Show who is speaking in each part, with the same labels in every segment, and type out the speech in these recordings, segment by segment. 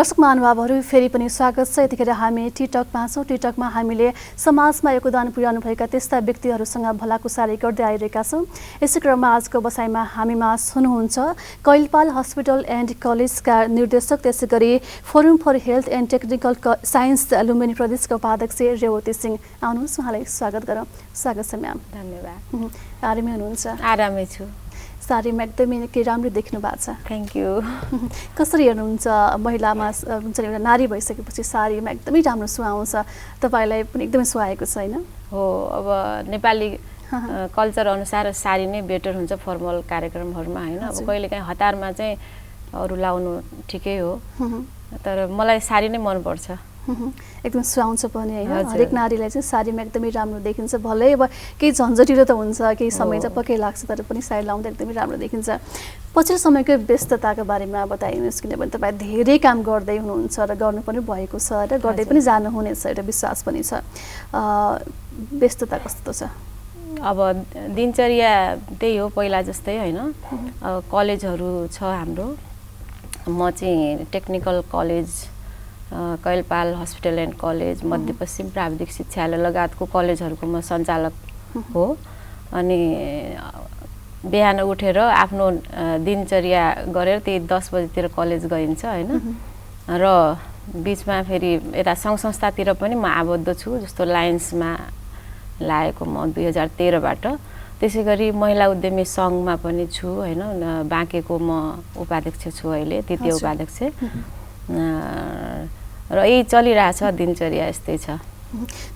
Speaker 1: दर्शक महानुभावहरू फेरि पनि स्वागत छ। यतिखेर हामी टिकटकमा छौँ। टिकटकमा हामीले समाजमा योगदान पुर्याउनुभएका त्यस्ता व्यक्तिहरूसँग भलाकुसारी गर्दै आइरहेका छौँ। यसै क्रममा आजको बसाइमा हामीमा हुनुहुन्छ कैलपाल हस्पिटल एन्ड कलेजका निर्देशक, त्यसै गरी forum for health and technical science Lumbini प्रदेशका उपाध्यक्ष रेवती सिंह। आउनुहोस्, उहाँलाई स्वागत गरौँ। स्वागत छ म्याम।
Speaker 2: धन्यवाद।
Speaker 1: आरामै हुनुहुन्छ?
Speaker 2: आरामै छु।
Speaker 1: साडीमा एकदमै राम्रो देख्नु भएको छ।
Speaker 2: Thank you.
Speaker 1: कसरी हेर्नुहुन्छ महिलामा हुन्छ एउटा नारी भइसकेपछि साडीमा एकदमै राम्रो सुहाउँछ, तपाईँलाई पनि एकदमै सुहाएको छ होइन?
Speaker 2: हो, अब नेपाली कल्चर अनुसार साडी नै बेटर हुन्छ फर्मल कार्यक्रमहरूमा होइन। अब कहिलेकाहीँ हतारमा चाहिँ अरू लाउनु ठिकै हो, तर मलाई साडी नै मनपर्छ।
Speaker 1: एकदम सुहाउँछ पनि होइन। हरेक नारीलाई चाहिँ साडीमा एकदमै राम्रो देखिन्छ। भलै अब केही झन्झटिलो त हुन्छ, केही समय चाहिँ पक्कै लाग्छ, तर पनि साडी लाउँदा एकदमै राम्रो देखिन्छ। पछिल्लो समयको व्यस्तताको बारेमा बताइदिनुहोस्, किनभने तपाईँ धेरै काम गर्दै हुनुहुन्छ र गर्नु पनि भएको छ र गर्दै पनि जानुहुनेछ, एउटा विश्वास पनि छ। व्यस्तता कस्तो छ?
Speaker 2: अब दिनचर्या त्यही हो पहिला जस्तै होइन। कलेजहरू छ हाम्रो। म चाहिँ टेक्निकल कलेज, कैलपाल हस्पिटल एन्ड कलेज, मध्यपश्चिम प्राविधिक शिक्षालय लगायतको कलेजहरूको म सञ्चालक हो। अनि बिहान उठेर आफ्नो दिनचर्या गरेर त्यही 10 बजीतिर कलेज गइन्छ होइन। र बिचमा फेरि यता सङ्घ संस्थातिर पनि म आबद्ध छु, जस्तो लायन्समा लागेको म 2013बाट। त्यसै गरी महिला उद्यमी सङ्घमा पनि छु होइन। बाँकेको म उपाध्यक्ष छु अहिले, तृतीय उपाध्यक्ष। र यही चलिरहेछ, दिनचर्या यस्तै छ।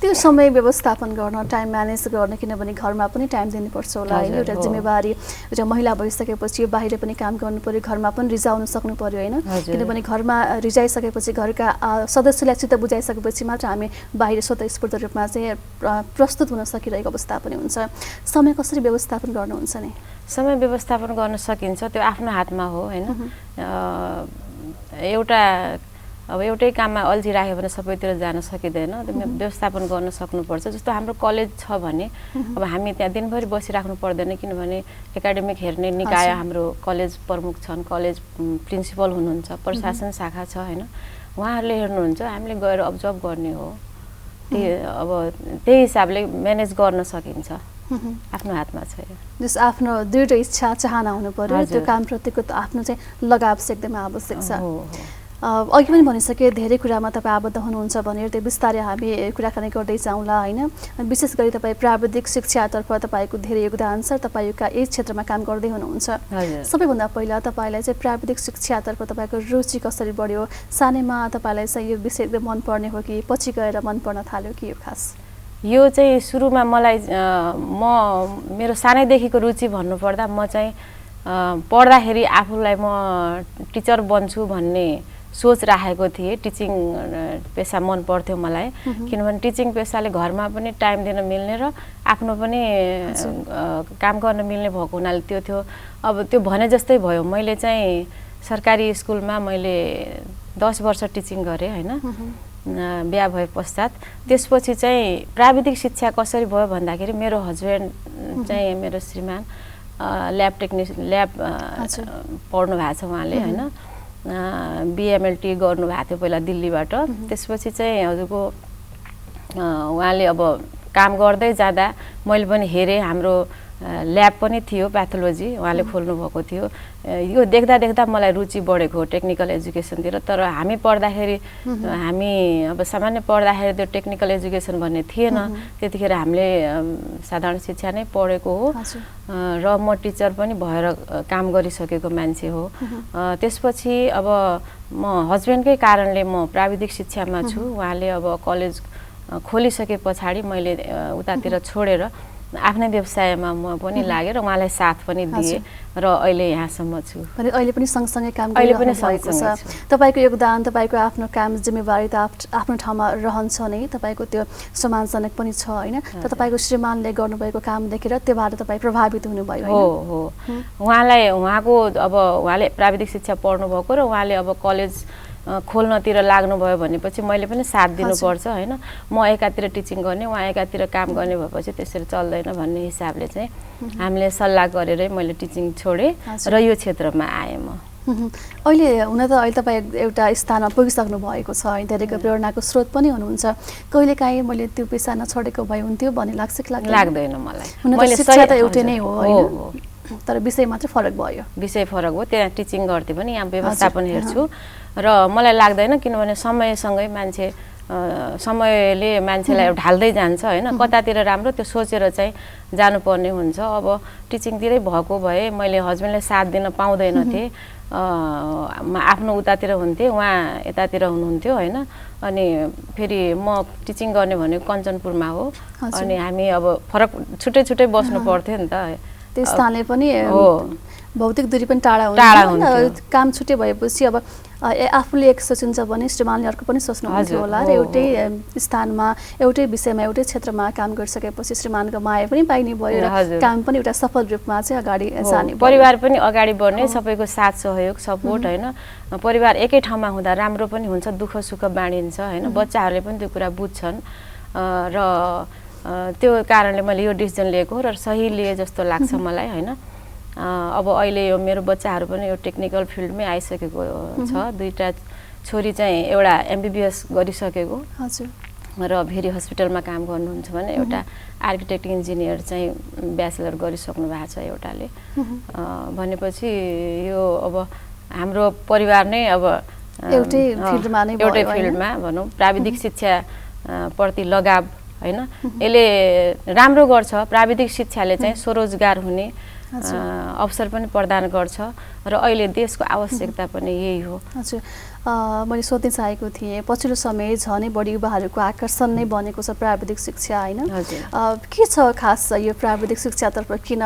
Speaker 1: त्यो समय व्यवस्थापन गर्न, टाइम म्यानेज गर्न, किनभने घरमा पनि टाइम दिनुपर्छ होला होइन। एउटा जिम्मेवारी, एउटा महिला भइसकेपछि बाहिर पनि काम गर्नु पर्यो, घरमा पनि रिजाउनु सक्नु पर्यो होइन। किनभने घरमा रिजाइसकेपछि, घरका सदस्यलाई चित्त बुझाइसकेपछि मात्र हामी बाहिर स्वतःस्फूर्त रूपमा चाहिँ प्रस्तुत हुन सकिरहेको अवस्था पनि हुन्छ। समय कसरी व्यवस्थापन गर्नुहुन्छ नि?
Speaker 2: समय व्यवस्थापन गर्न सकिन्छ, त्यो आफ्नो हातमा हो होइन। अब एउटै काममा अल्झिराख्यो भने सबैतिर जान सकिँदैन। व्यवस्थापन गर्न सक्नुपर्छ। जस्तो हाम्रो कलेज छ भने अब हामी त्यहाँ दिनभरि बसिराख्नु पर्दैन, किनभने एकाडेमिक हेर्ने निकाय हाम्रो कलेज प्रमुख छन्, कलेज प्रिन्सिपल हुनुहुन्छ, प्रशासन शाखा छ होइन। उहाँहरूले हेर्नुहुन्छ, हामीले गएर अब्जर्भ गर्ने हो। त्यही हिसाबले म्यानेज गर्न सकिन्छ। आफ्नो हातमा छ।
Speaker 1: जस आफ्नो दृढ इच्छा चाहना हुनु पर्यो, त्यो कामप्रतिको आफ्नो चाहिँ लगाव चाहिँ एकदमै आवश्यक छ। अघि पनि भनिसके धेरै कुरामा तपाईँ आबद्ध हुनुहुन्छ भनेर त्यो बिस्तारै हामी कुराकानी गर्दै जाउँला होइन। विशेष गरी तपाईँ प्राविधिक शिक्षातर्फ तपाईँको धेरै योगदान छ, तपाईँ यही क्षेत्रमा काम गर्दै हुनुहुन्छ। सबैभन्दा पहिला तपाईँलाई चाहिँ प्राविधिक शिक्षातर्फ तपाईँको रुचि कसरी बढ्यो? सानैमा तपाईँलाई चाहिँ यो विषय एकदम मनपर्ने हो कि पछि गएर मन पर्न थाल्यो कि? यो खास
Speaker 2: यो चाहिँ सुरुमा मलाई मेरो सानैदेखिको रुचि भन्नुपर्दा म चाहिँ पढ्दाखेरि आफूलाई म टिचर बन्छु भन्ने सोच राखेको थिएँ। टिचिङ पेसा मन पर्थ्यो मलाई, किनभने टिचिङ पेसाले घरमा पनि टाइम दिन मिल्ने र आफ्नो पनि काम गर्न मिल्ने भएको हुनाले त्यो थियो। अब त्यो भने जस्तै भयो। मैले चाहिँ सरकारी स्कुलमा मैले 10 वर्ष टिचिङ गरेँ होइन, बिहा भए पश्चात। त्यसपछि चाहिँ प्राविधिक शिक्षा कसरी भयो भन्दाखेरि मेरो हस्बेन्ड चाहिँ मेरो श्रीमान ल्याब पढ्नु भएको छ उहाँले होइन। बिएमएलटी गर्नुभएको थियो पहिला दिल्लीबाट। त्यसपछि चाहिँ हजुरको उहाँले अब काम गर्दै जाँदा मैले पनि हेरेँ। हाम्रो ल्याब पनि थियो, प्याथोलोजी उहाँले खोल्नुभएको थियो। यो देख्दा मलाई रुचि बढेको टेक्निकल एजुकेसनतिर। तर हामी पढ्दाखेरि हामी अब सामान्य पढ्दाखेरि त्यो टेक्निकल एजुकेसन भन्ने थिएन। त्यतिखेर हामीले साधारण शिक्षा नै पढेको हो र म टिचर पनि भएर काम गरिसकेको मान्छे हो। त्यसपछि अब म हस्बेन्डकै कारणले म प्राविधिक शिक्षामा छु। उहाँले अब कलेज खोलिसके पछाडि मैले उतातिर छोडेर आफ्नै व्यवसायमा म पनि लागेर उहाँलाई साथ पनि दिएँ र अहिले यहाँसम्म छु।
Speaker 1: भने अहिले पनि सँगसँगै काम गरिरहेको छ। तपाईँको योगदान, तपाईँको आफ्नो काम जिम्मेवारी त आफ्नो ठाउँमा रहन्छ नै, तपाईँको त्यो सम्मानजनक पनि छ होइन। तर तपाईँको श्रीमानले गर्नुभएको काम देखेर त्योबाट तपाईँ प्रभावित हुनुभयो?
Speaker 2: हो, उहाँले प्राविधिक शिक्षा पढ्नुभएको र उहाँले अब कलेज खोल्नतिर लाग्नुभयो भनेपछि मैले पनि साथ दिनुपर्छ होइन। म एकातिर टिचिङ गर्ने, उहाँ एकातिर काम गर्ने भएपछि त्यसरी चल्दैन भन्ने हिसाबले चाहिँ हामीले सल्लाह गरेरै मैले टिचिङ छोडेँ र यो क्षेत्रमा आएँ म।
Speaker 1: अहिले हुन त अहिले तपाईँ एउटा स्थानमा पुगिसक्नु भएको छ है, धेरैको प्रेरणाको स्रोत पनि हुनुहुन्छ। कहिलेकाहीँ मैले त्यो पेसा नछोडेको भए हुन्थ्यो भन्ने लाग्छ कि
Speaker 2: लाग्दैन मलाई।
Speaker 1: हुन त शिक्षा त एउटै नै हो होइन, तर विषय मात्रै फरक भयो।
Speaker 2: विषय फरक हो, त्यहाँ टिचिङ गर्दै पनि यहाँ व्यवस्थापन हेर्छु र मलाई लाग्दैन, किनभने समयसँगै समयले मान्छेलाई ढाल्दै जान्छ होइन, कतातिर राम्रो त्यो सोचेर चाहिँ जानुपर्ने हुन्छ। अब टिचिङतिरै भएको भए मैले हस्बेन्डलाई साथ दिन पाउँदैनथेँ, आफ्नो उतातिर हुन्थेँ, उहाँ यतातिर हुनुहुन्थ्यो होइन। अनि फेरि म टिचिङ गर्ने भनेको कञ्चनपुरमा हो, अनि हामी अब फरक छुट्टै छुट्टै बस्नु पर्थ्यो नि त।
Speaker 1: त्यो स्थानले पनि भौतिक दूरी पनि टाढा
Speaker 2: हुन्छ,
Speaker 1: काम छुट्टै भएपछि अब आफूले एक सोचिन्छ भने श्रीमानले अर्को पनि सोच्नुहुन्छ होला र एउटै स्थानमा एउटै विषयमा एउटै क्षेत्रमा काम गरिसकेपछि श्रीमानको माया पनि पाइने भयो र काम पनि एउटा सफल रूपमा चाहिँ अगाडि जाने,
Speaker 2: परिवार पनि अगाडि बढ्ने, सबैको साथ सहयोग सपोर्ट होइन। परिवार एकै ठाउँमा हुँदा राम्रो पनि हुन्छ, दुःख सुख बाँडिन्छ होइन, बच्चाहरूले पनि त्यो कुरा बुझ्छन् र त्यो कारणले मैले यो डिसिजन लिएको र सही लिए जस्तो लाग्छ मलाई होइन। अब अहिले यो मेरो बच्चाहरू पनि यो टेक्निकल फिल्डमै आइसकेको छ। दुईटा छोरी चाहिँ एउटा MBBS गरिसकेको र भेरी हस्पिटलमा काम गर्नुहुन्छ भने एउटा आर्किटेक्ट इन्जिनियर चाहिँ ब्याचलर गरिसक्नु भएको छ एउटाले। भनेपछि यो अब हाम्रो परिवार नै अब एउटै फिल्डमा भनौँ, प्राविधिक शिक्षा प्रति लगाव होइन, यसले राम्रो गर्छ। प्राविधिक शिक्षाले चाहिँ स्वरोजगार हुने अवसर पनि प्रदान गर्छ र अहिले देशको आवश्यकता पनि यही हो।
Speaker 1: हजुर, मैले सोध्न चाहेको थिएँ, पछिल्लो समय झनै बढी युवाहरूको आकर्षण नै बनेको छ प्राविधिक शिक्षा होइन, के छ खास यो प्राविधिक शिक्षातर्फ किन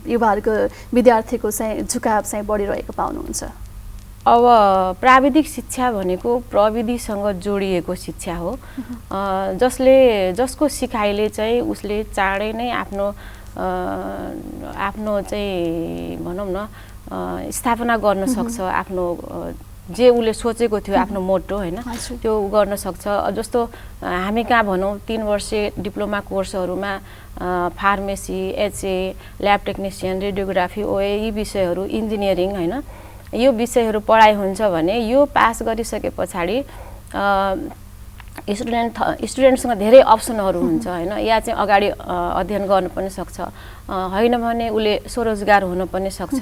Speaker 1: युवाहरूको विद्यार्थीको चाहिँ झुकाव चाहिँ बढिरहेको पाउनुहुन्छ?
Speaker 2: अब प्राविधिक शिक्षा भनेको प्रविधिसँग जोडिएको शिक्षा हो, जसको सिकाइले चाहिँ उसले चाँडै नै आफ्नो चाहिँ भनौँ न स्थापना गर्न सक्छ, आफ्नो जे उसले सोचेको थियो आफ्नो मोटो होइन त्यो गर्न सक्छ। जस्तो हामी कहाँ भनौँ 3 वर्षे डिप्लोमा कोर्सहरूमा pharmacy, HA, lab technician, radiography, OA यी विषयहरू, इन्जिनियरिङ होइन, यो विषयहरू पढाइ हुन्छ भने यो पास गरिसके पछाडि स्टुडेन्टसँग धेरै अप्सनहरू हुन्छ होइन। या चाहिँ अगाडि अध्ययन गर्न पनि सक्छ, होइन भने उसले स्वरोजगार हुन पनि सक्छ,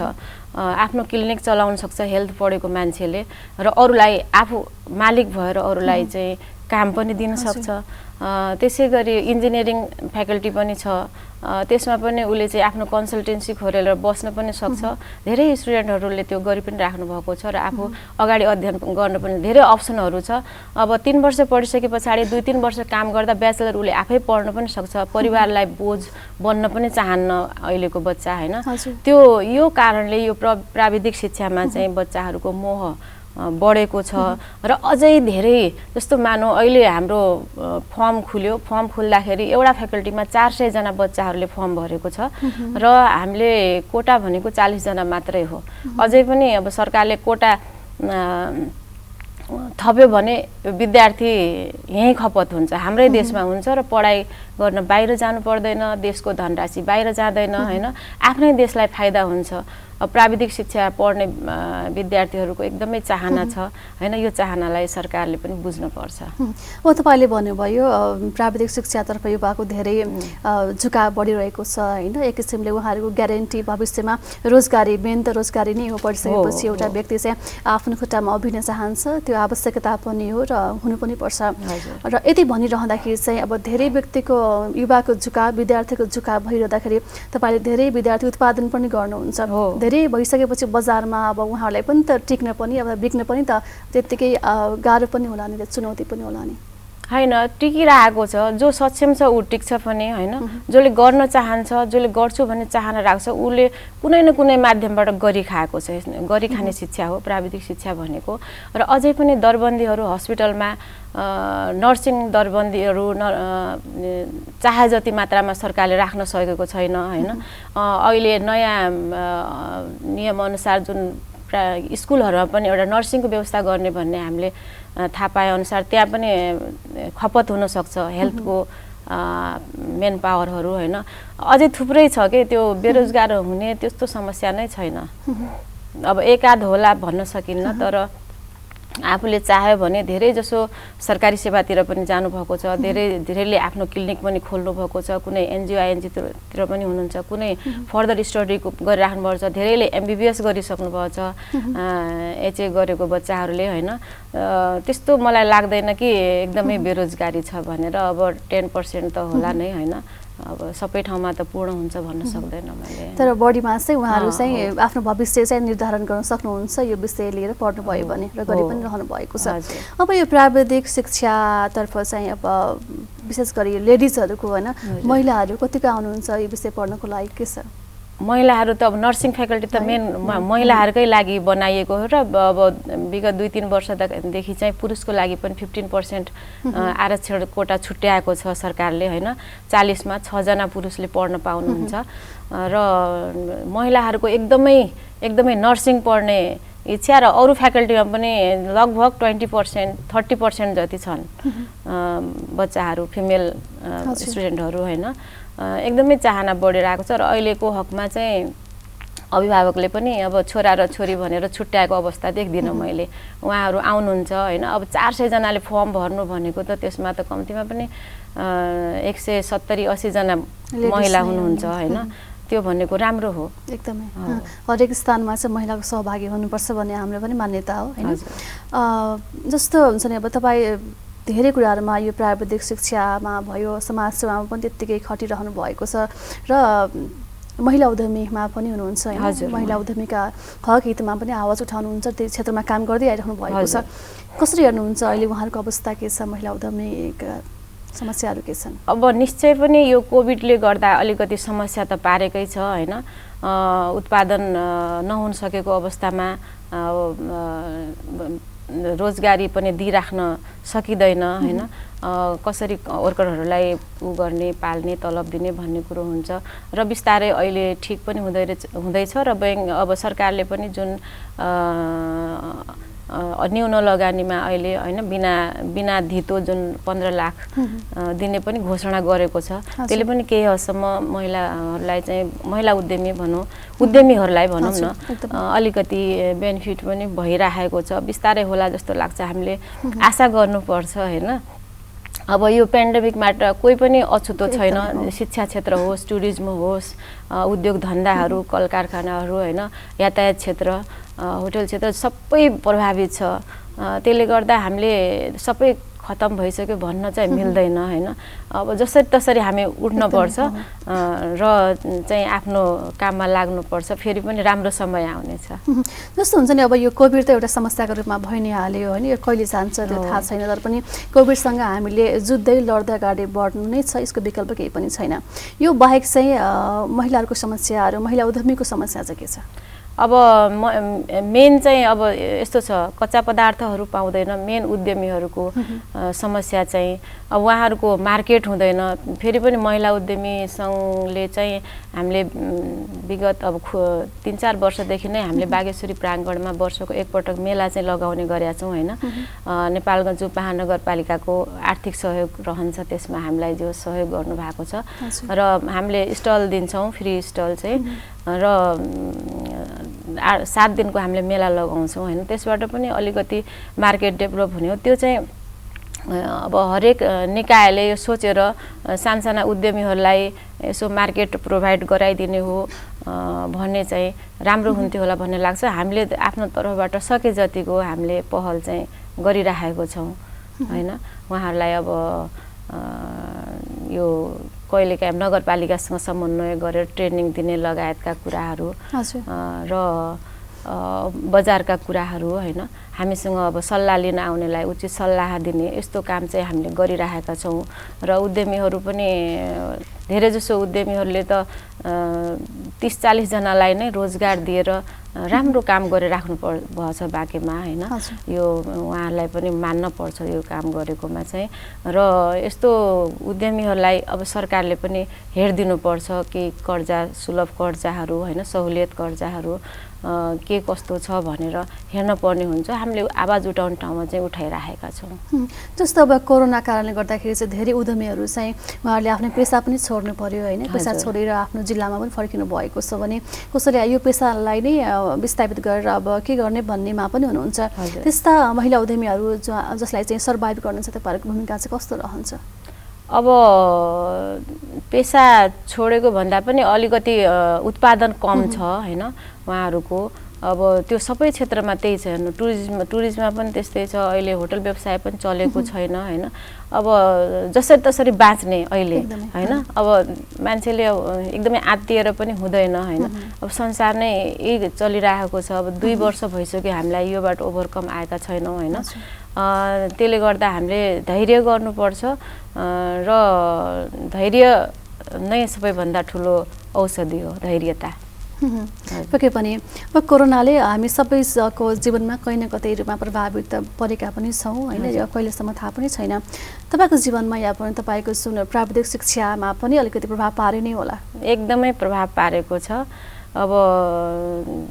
Speaker 2: आफ्नो क्लिनिक चलाउन सक्छ हेल्थ पढेको मान्छेले, र अरूलाई आफू मालिक भएर अरूलाई चाहिँ काम पनि दिन सक्छ। त्यसै गरी इन्जिनियरिङ फ्याकल्टी पनि छ, त्यसमा पनि उसले चाहिँ आफ्नो कन्सल्टेन्सी खोलेर बस्न पनि सक्छ। धेरै स्टुडेन्टहरूले त्यो गरि पनि राख्नु भएको छ र आफू अगाडि अध्ययन गर्न पनि धेरै अप्सनहरू छ। अब 3 वर्ष पढिसके पछाडि 2-3 वर्ष काम गर्दा ब्याचलर उसले आफै पढ्न पनि सक्छ, परिवारलाई बोझ बन्न पनि चाहन्न अहिलेको बच्चा होइन। त्यो यो कारणले यो प्राविधिक शिक्षामा चाहिँ बच्चाहरूको मोह बढेको छ र अझै धेरै। जस्तो मानौ अहिले हाम्रो फर्म खुल्यो, फर्म खुल्दाखेरि एउटा फ्याकल्टीमा 400 जना बच्चाहरूले फर्म भरेको छ र हामीले कोटा भनेको 40 जना मात्रै हो। अझै पनि अब सरकारले कोटा थप्यो भने विद्यार्थी यहीँ खपत हुन्छ, हाम्रै देशमा हुन्छ र पढाइ गर्न बाहिर जानु पर्दैन, देशको धनराशि बाहिर जाँदैन होइन, आफ्नै देशलाई फाइदा हुन्छ। प्राविधिक शिक्षा पढ्ने विद्यार्थीहरूको एकदमै चाहना छ होइन, यो चाहनालाई सरकारले पनि बुझ्नुपर्छ।
Speaker 1: तपाईँले भन्नुभयो प्राविधिक शिक्षातर्फ युवाको धेरै झुकाव बढिरहेको छ होइन, एक किसिमले उहाँहरूको ग्यारेन्टी भविष्यमा रोजगारी, मेन त रोजगारी नै हो। पढिसकेपछि एउटा व्यक्ति चाहिँ आफ्नो खुट्टामा उभिन चाहन्छ, त्यो आवश्यकता पनि हो र हुनु पनि पर्छ। र यति भनिरहँदाखेरि चाहिँ अब धेरै व्यक्तिको युवाको झुकाव, विद्यार्थीको झुकाव भइरहँदाखेरि तपाईँले धेरै विद्यार्थी उत्पादन पनि गर्नुहुन्छ, धेरै भइसकेपछि बजारमा अब उहाँहरूलाई पनि त टिक्न पनि अब बिक्न पनि त त्यत्तिकै गाह्रो पनि होला नि, चुनौती पनि होला नि?
Speaker 2: होइन, टिकिरहेको छ। जो सक्षम छ ऊ टिक्छ पनि होइन, जसले गर्न चाहन्छ, जसले गर्छु भन्ने चाहना राख्छ उसले कुनै न कुनै माध्यमबाट गरिखाएको छ। गरिखाने शिक्षा हो प्राविधिक शिक्षा भनेको। र अझै पनि दरबन्दीहरू हस्पिटलमा नर्सिङ दरबन्दीहरू चाहे जति मात्रामा सरकारले राख्न सकेको छैन होइन। अहिले नयाँ नियमअनुसार जुन स्कुलहरूमा पनि एउटा नर्सिङको व्यवस्था गर्ने भन्ने हामीले थाहा पाए अनुसार त्यहाँ पनि खपत हुनसक्छ हेल्थको मेन पावरहरू होइन। अझै थुप्रै छ कि त्यो बेरोजगार हुने त्यस्तो समस्या नै छैन। अब एकाध होला भन्न सकिन्न, तर आफूले चाह्यो भने धेरै जसो सरकारी सेवातिर पनि जानुभएको छ, धेरैले आफ्नो क्लिनिक पनि खोल्नु भएको छ, कुनै एनजिओ आइएनजिओतिर पनि हुनुहुन्छ, कुनै फर्दर स्टडी गरिराख्नुभएको छ, धेरैले MBBS गरिसक्नु भएको छ, HA गरेको बच्चाहरूले होइन। त्यस्तो मलाई लाग्दैन कि एकदमै बेरोजगारी छ भनेर। अब 10% त होला नै होइन, अब सबै ठाउँमा त पूर्ण हुन्छ भन्न सक्दैन मैले।
Speaker 1: तर बढीमा चाहिँ उहाँहरू चाहिँ आफ्नो भविष्य चाहिँ निर्धारण गर्न सक्नुहुन्छ यो विषय लिएर पढ्नुभयो भने र गरि पनि रहनु भएको छ। अब यो प्राविधिक शिक्षातर्फ चाहिँ अब विशेष गरी लेडिजहरूको होइन महिलाहरू कतिको आउनुहुन्छ यो विषय पढ्नको लागि, के छ?
Speaker 2: महिलाहरू त अब नर्सिङ फ्याकल्टी त मेन महिलाहरूकै लागि बनाइएको हो र अब विगत 2-3 वर्षदेखि चाहिँ पुरुषको लागि पनि 15% आरक्षण कोटा छुट्याएको छ सरकारले होइन। 40 मा 6 जना पुरुषले पढ्न पाउनुहुन्छ र महिलाहरूको एकदमै नर्सिङ पढ्ने इच्छा र अरू फ्याकल्टीमा पनि लगभग 20% 30% जति छन् बच्चाहरू, फिमेल स्टुडेन्टहरू होइन। एकदमै चाहना बढेर आएको छ र अहिलेको हकमा चाहिँ अभिभावकले पनि अब छोरा र छोरी भनेर छुट्याएको अवस्था देख्दिनँ मैले। उहाँहरू आउनुहुन्छ होइन। अब 400 जनाले फर्म भर्नु भनेको त त्यसमा त कम्तीमा पनि 170-80 जना महिला हुनुहुन्छ होइन। त्यो भनेको राम्रो हो
Speaker 1: एकदमै। हरेक स्थानमा चाहिँ महिलाको सहभागी हुनुपर्छ भन्ने हाम्रो पनि मान्यता हो होइन। जस्तो हुन्छ नि अब तपाईँ धेरै कुराहरूमा यो प्राविधिक शिक्षामा भयो, समाज सेवामा पनि त्यत्तिकै खटिरहनु भएको छ र महिला उद्यमीमा पनि हुनुहुन्छ होइन। महिला उद्यमीका हक हितमा पनि आवाज उठाउनुहुन्छ, त्यो क्षेत्रमा काम गर्दै आइरहनु भएको छ। कसरी हेर्नुहुन्छ अहिले उहाँहरूको अवस्था के छ, महिला उद्यमीका समस्याहरू के छन्?
Speaker 2: अब निश्चय पनि यो कोभिडले गर्दा अलिकति समस्या त पारेकै छ होइन। उत्पादन नहुन सकेको अवस्थामा रोजगारी पनि दिइराख्न सकिँदैन होइन। कसरी वर्करहरूलाई गर्ने, पाल्ने, तलब दिने भन्ने कुरो हुन्छ र बिस्तारै अहिले ठिक पनि हुँदैछ र अब सरकारले पनि जुन न्यून लगानीमा अहिले होइन बिना धितो जुन 15 लाख दिने पनि घोषणा गरेको छ। त्यसले पनि केही हदसम्म महिलाहरूलाई चाहिँ महिला उद्यमीहरूलाई भनौँ न अलिकति बेनिफिट पनि भइरहेको छ। बिस्तारै होला जस्तो लाग्छ, हामीले आशा गर्नुपर्छ होइन। अब यो पेन्डेमिकमा कोही पनि अछुतो छैन। शिक्षा क्षेत्र होस्, टुरिज्म होस्, उद्योग धन्दाहरू, कल कारखानाहरू होइन, यातायात क्षेत्र, होटल क्षेत्र सबै प्रभावित छ। त्यसले गर्दा हामीले सबै खतम भइसक्यो भन्न चाहिँ मिल्दैन होइन। अब जसरी तसरी हामी उठ्नुपर्छ र चाहिँ आफ्नो काममा लाग्नुपर्छ। फेरि पनि राम्रो समय आउनेछ।
Speaker 1: जस्तो हुन्छ नि अब यो कोभिड त एउटा समस्याको रूपमा भइ नै हाल्यो होइन। यो कहिले जान्छ त्यो थाहा छैन, तर पनि कोभिडसँग हामीले जुत्दै लड्दै अगाडि बढ्नु नै छ, यसको विकल्प केही पनि छैन। यो बाहेक चाहिँ महिलाहरूको समस्याहरू, महिला उद्यमीको समस्या चाहिँ के छ?
Speaker 2: अब मेन चाहिँ अब यस्तो छ, कच्चा पदार्थहरू पाउँदैन। मेन उद्यमीहरूको समस्या चाहिँ अब उहाँहरूको मार्केट हुँदैन। फेरि पनि महिला उद्यमी सङ्घले चाहिँ हामीले विगत अब 3-4 वर्षदेखि नै हामीले बागेश्वरी प्राङ्गणमा वर्षको एकपटक मेला चाहिँ लगाउने गरेका छौँ होइन। नेपालगञ्ज उपमहानगरपालिकाको आर्थिक सहयोग रहन्छ, त्यसमा हामीलाई जो सहयोग गर्नुभएको छ र हामीले स्टल दिन्छौँ, फ्री स्टल चाहिँ र 7 दिनको हामीले मेला लगाउँछौँ होइन। त्यसबाट पनि अलिकति मार्केट डेभलप हुने हो। त्यो चाहिँ अब हरेक निकायले यो सोचेर सानसाना उद्यमीहरूलाई यसो मार्केट प्रोभाइड गराइदिने हो भन्ने चाहिँ राम्रो हुन्थ्यो होला भन्ने लाग्छ। हामीले आफ्नो तर्फबाट सके जतिको हामीले पहल चाहिँ गरिराखेको छौँ होइन। उहाँहरूलाई अब यो कहिलेकाहीँ नगरपालिकासँग समन्वय गरेर ट्रेनिङ दिने लगायतका कुराहरू र बजारका कुराहरू होइन, हामीसँग अब सल्लाह लिन आउनेलाई उचित सल्लाह दिने यस्तो काम चाहिँ हामीले गरिराखेका छौँ। र उद्यमीहरू पनि धेरैजसो उद्यमीहरूले त 30-40 जनालाई नै रोजगार दिएर राम्रो काम गरिराख्नु भएछ बाँकीमा होइन। यो उहाँहरूलाई पनि मान्न पर्छ यो काम गरेकोमा चाहिँ। र यस्तो उद्यमीहरूलाई अब सरकारले पनि हेरिदिनुपर्छ कि कर्जा, सुलभ कर्जाहरू होइन, सहुलियत कर्जाहरू के कस्तो छ भनेर हेर्न पर्ने हुन्छ। हामीले आवाज उठाउने ठाउँमा चाहिँ उठाइराखेका छौँ।
Speaker 1: जस्तो अब कोरोना कारणले गर्दाखेरि चाहिँ धेरै उद्यमीहरू चाहिँ उहाँहरूले आफ्नो पेसा पनि छोड्नु पर्यो होइन, पेसा छोडेर आफ्नो जिल्लामा पनि फर्किनु भएको छ भने कसैले यो पेसालाई नै विस्थापित गरेर अब के गर्ने भन्नेमा पनि हुनुहुन्छ। त्यस्ता महिला उद्यमीहरू जसलाई चाहिँ सर्भाइभ गर्नु छ तपाईँहरूको भूमिका चाहिँ कस्तो रहन्छ?
Speaker 2: अब पेसा छोडेको भन्दा पनि अलिकति उत्पादन कम छ होइन उहाँहरूको। अब त्यो सबै क्षेत्रमा त्यही छ हेर्नु, टुरिज्ममा पनि त्यस्तै छ, अहिले होटल व्यवसाय पनि चलेको छैन होइन। अब जसरी तसरी बाँच्ने अहिले होइन। अब मान्छेले एकदमै आत्तिएर पनि हुँदैन होइन। अब संसार नै यही चलिरहेको छ। अब 2 वर्ष भइसक्यो हामीलाई योबाट ओभरकम आएका छैनौँ होइन। त्यसले गर्दा हामीले धैर्य गर्नुपर्छ र धैर्य नै सबैभन्दा ठुलो औषधि हो, धैर्यता।
Speaker 1: पक्कै पनि अब कोरोनाले हामी सबैको जीवनमा कहीँ न कतै रूपमा प्रभावित परेका पनि छौँ होइन, यो कहिलेसम्म थाहा पनि छैन। तपाईँको जीवनमा या पनि तपाईँको प्राविधिक शिक्षामा पनि अलिकति प्रभाव पारे नै होला?
Speaker 2: एकदमै प्रभाव पारेको छ। अब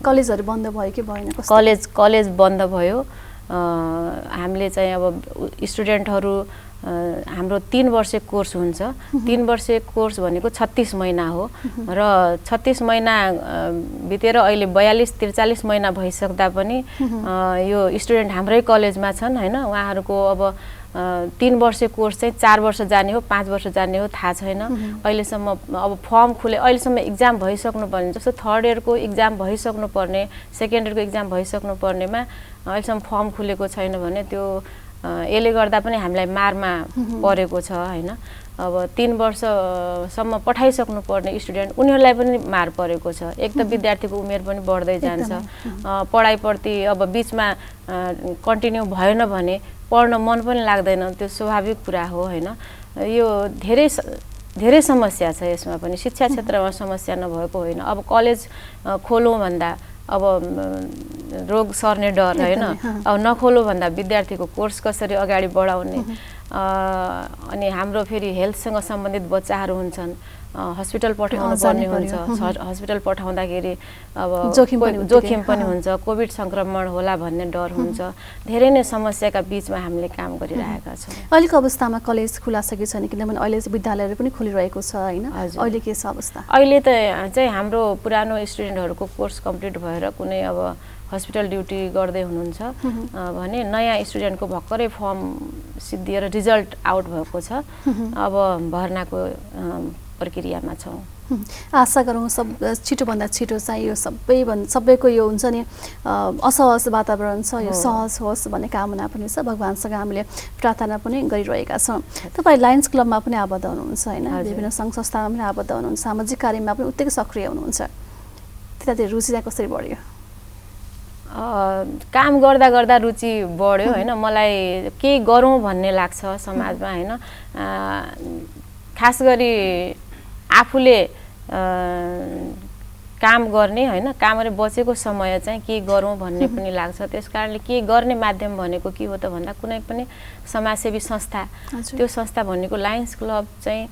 Speaker 1: कलेजहरू बन्द भयो कि भएन?
Speaker 2: कलेज बन्द भयो। हामीले चाहिँ अब स्टुडेन्टहरू हाम्रो 3 वर्षे कोर्स हुन्छ। 3 वर्षे कोर्स भनेको 36 महिना हो र 36 महिना बितेर अहिले 42-43 महिना भइसक्दा पनि यो स्टुडेन्ट हाम्रै कलेजमा छन् होइन। उहाँहरूको अब 3 वर्षे कोर्स चाहिँ 4 वर्ष जाने हो 5 वर्ष जाने हो थाहा छैन अहिलेसम्म। अब फर्म खुले अहिलेसम्म इक्जाम भइसक्नु पर्ने, जस्तो 3rd इयरको इक्जाम भइसक्नु पर्ने, 2nd इयरको इक्जाम भइसक्नु पर्नेमा अहिलेसम्म फर्म खुलेको छैन भने त्यो यसले गर्दा पनि हामीलाई मारमा परेको छ होइन। अब 3 वर्षसम्म पठाइसक्नु पर्ने स्टुडेन्ट उनीहरूलाई पनि मार परेको छ। एक त विद्यार्थीको उमेर पनि बढ्दै जान्छ, पढाइप्रति अब बिचमा कन्टिन्यू भएन भने पढ्न मन पनि लाग्दैन, त्यो स्वाभाविक कुरा हो होइन। यो धेरै समस्या छ यसमा पनि, शिक्षा क्षेत्रमा समस्या नभएको होइन। अब कलेज खोलौँ भन्दा अब रोग सर्ने डर होइन, अब नखोलो भन्दा विद्यार्थीको कोर्स कसरी अगाडि बढाउने। अनि हाम्रो फेरि हेल्थसँग सम्बन्धित बच्चाहरू हुन्छन्, हस्पिटल पठाउनु पर्ने हुन्छ। हस्पिटल पठाउँदाखेरि अब जोखिम पनि हुन्छ, कोभिड सङ्क्रमण होला भन्ने डर हुन्छ। धेरै नै समस्याका बिचमा हामीले काम गरिरहेका छौँ।
Speaker 1: अहिलेको अवस्थामा कलेज खुलासकेको छैन किनभने अहिले विद्यालयहरू पनि खुलिरहेको छ होइन, अहिले के छ अवस्था?
Speaker 2: अहिले त चाहिँ हाम्रो पुरानो स्टुडेन्टहरूको कोर्स कम्प्लिट भएर कुनै अब हस्पिटल ड्युटी गर्दै हुनुहुन्छ भने नयाँ स्टुडेन्टको भर्खरै फर्म सिद्धिएर रिजल्ट आउट भएको छ। अब भर्नाको प्रक्रियामा छौँ।
Speaker 1: आशा गरौँ छिटोभन्दा छिटो चाहिँ यो सबैको यो हुन्छ नि असहज वातावरण छ, यो सहज होस् भन्ने कामना पनि छ। भगवान्सँग हामीले प्रार्थना पनि गरिरहेका छौँ। तपाईँ लायन्स क्लबमा पनि आबद्ध हुनुहुन्छ होइन, विभिन्न सङ्घ संस्थामा पनि आबद्ध हुनुहुन्छ, सामाजिक कार्यमा पनि उत्तिकै सक्रिय हुनुहुन्छ। त्यतातिर रुचि चाहिँ कसरी बढ्यो?
Speaker 2: काम गर्दा गर्दा रुचि बढ्यो होइन। मलाई केही गरौँ भन्ने लाग्छ समाजमा होइन। खास गरी आफूले काम गर्ने होइन, कामले बचेको समय चाहिँ के गरौँ भन्ने पनि लाग्छ। त्यस कारणले के गर्ने माध्यम भनेको के हो त भन्दा कुनै पनि समाजसेवी संस्था, त्यो संस्था भनेको लायन्स क्लब चाहिँ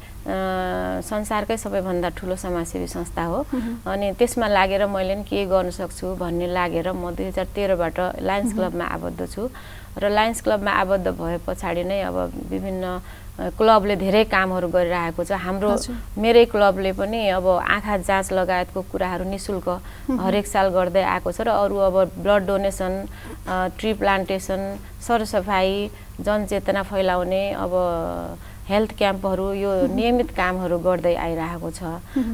Speaker 2: संसारकै सबैभन्दा ठुलो समाजसेवी संस्था हो। अनि त्यसमा लागेर मैले नि के गर्न सक्छु भन्ने लागेर म 2013बाट लायन्स क्लबमा आबद्ध छु र लायन्स क्लबमा आबद्ध भए पछाडि नै अब विभिन्न क्लबले धेरै कामहरू गरिरहेको छ। हाम्रो मेरै क्लबले पनि अब आँखा जाँच लगायतको कुराहरू निशुल्क हरेक साल गर्दै आएको छ र अरू अब ब्लड डोनेसन, ट्री प्लान्टेसन, सरसफाइ, जनचेतना फैलाउने, अब हेल्थ क्याम्पहरू, यो नियमित कामहरू गर्दै आइरहेको छ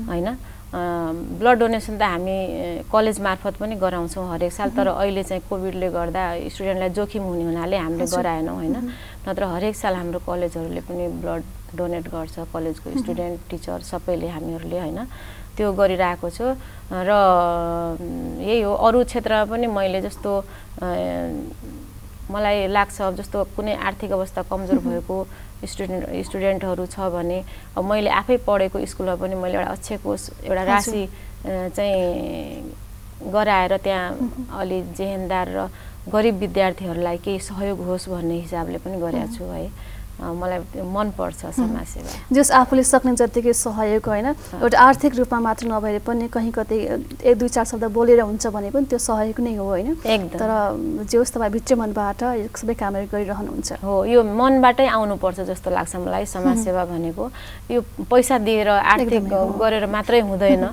Speaker 2: होइन। ब्लड डोनेसन त हामी कलेज मार्फत पनि गराउँछौँ हरेक साल, तर अहिले चाहिँ कोभिडले गर्दा स्टुडेन्टलाई जोखिम हुने हुनाले हामीले गराएनौँ होइन। नत्र हरेक साल हाम्रो कलेजहरूले पनि ब्लड डोनेट गर्छ, कलेजको स्टुडेन्ट, टिचर सबैले हामीहरूले होइन त्यो गरिरहेको छु। र यही हो, अरू क्षेत्रमा पनि मैले जस्तो मलाई लाग्छ अब जस्तो कुनै आर्थिक अवस्था कमजोर भएको स्टुडेन्टहरू छ भने अब मैले आफै पढेको स्कुलमा पनि मैले एउटा अक्षय कोष एउटा राशि चाहिँ गराएर त्यहाँ अलि जेहेन्दार र गरिब विद्यार्थीहरूलाई केही सहयोग होस् भन्ने हिसाबले पनि गरेको छु है। मलाई मनपर्छ समाजसेवा।
Speaker 1: जस आफूले सक्ने जतिकै सहयोग होइन, एउटा आर्थिक रूपमा मात्र नभएर पनि कहीँ कतै 1-2-4 शब्द बोलेर हुन्छ भने पनि त्यो सहयोग नै हो होइन।
Speaker 2: एकदम।
Speaker 1: तर जे होस् तपाईँ भित्र मनबाट यो सबै कामहरू गरिरहनुहुन्छ।
Speaker 2: हो, यो मनबाटै आउनुपर्छ जस्तो लाग्छ मलाई। समाजसेवा भनेको यो पैसा दिएर आर्थिक गरेर मात्रै हुँदैन।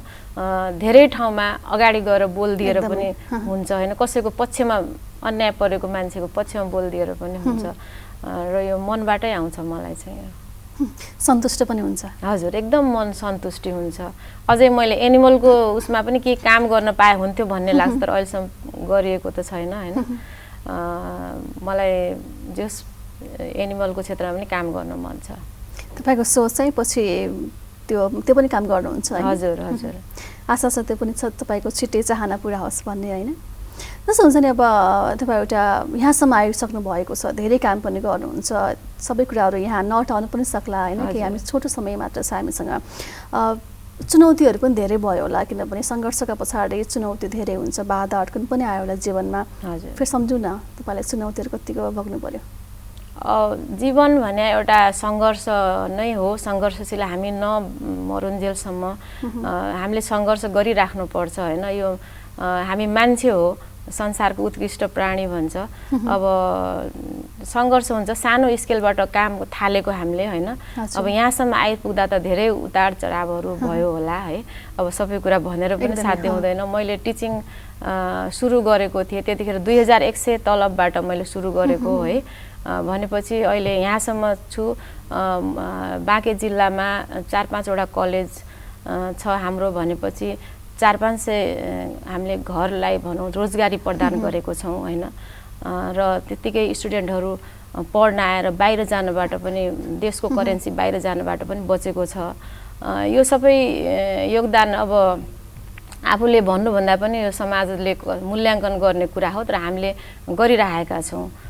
Speaker 2: धेरै ठाउँमा अगाडि गएर बोलिदिएर पनि हुन्छ होइन, कसैको पक्षमा अन्याय परेको मान्छेको पक्षमा बोलिदिएर पनि हुन्छ र यो मनबाटै आउँछ मलाई चाहिँ।
Speaker 1: सन्तुष्ट पनि हुन्छ?
Speaker 2: हजुर, एकदम मन सन्तुष्टि हुन्छ। अझै मैले एनिमलको उसमा पनि केही काम गर्न पाए हुन्थ्यो भन्ने लाग्छ, तर अहिलेसम्म गरिएको त छैन होइन। मलाई जस एनिमलको क्षेत्रमा पनि काम गर्न मन छ।
Speaker 1: तपाईँको सोच चाहिँ पछि त्यो पनि काम गर्नुहुन्छ?
Speaker 2: हजुर हजुर,
Speaker 1: आशा छ त्यो पनि तपाईँको छिट्टै चाहना पुरा होस् भन्ने होइन। जस्तो हुन्छ नि अब तपाईँ एउटा यहाँसम्म आइसक्नु भएको छ, धेरै काम पनि गर्नुहुन्छ, सबै कुराहरू यहाँ नटाउनु पनि सक्ला होइन, कि हामी छोटो समय मात्र छ हामीसँग। चुनौतीहरू पनि धेरै भयो होला, किनभने सङ्घर्षका पछाडि चुनौती धेरै हुन्छ, बाधा अड्कन पनि आयो होला जीवनमा। फेरि सम्झौँ न तपाईँलाई चुनौतीहरू कतिको भोग्नु पर्यो?
Speaker 2: जीवन भने एउटा सङ्घर्ष नै हो। सङ्घर्षशील हामी नमरुन्जेलसम्म हामीले सङ्घर्ष गरिराख्नुपर्छ होइन। यो हामी मान्छे हो, संसारको उत्कृष्ट प्राणी भन्छ। अब सङ्घर्ष हुन्छ, सानो स्केलबाट काम थालेको हामीले होइन। अब यहाँसम्म आइपुग्दा त धेरै उतार चढावहरू भयो होला है। अब सबै कुरा भनेर पनि साध्य हुँदैन। मैले टिचिङ सुरु गरेको थिएँ त्यतिखेर 2100 तलबबाट मैले सुरु गरेको है। भनेपछि अहिले यहाँसम्म छु। बाँके जिल्लामा 4-5 वटा कलेज छ हाम्रो, भनेपछि 400-500 हामीले घरलाई भनौँ रोजगारी प्रदान गरेको छौँ होइन। र त्यत्तिकै स्टुडेन्टहरू पढ्न आएर बाहिर जानबाट पनि, देशको करेन्सी बाहिर जानबाट पनि बचेको छ। यो सबै योगदान अब आफूले भन्नुभन्दा पनि यो समाजले मूल्याङ्कन गर्ने कुरा हो, तर हामीले गरिरहेका छौँ।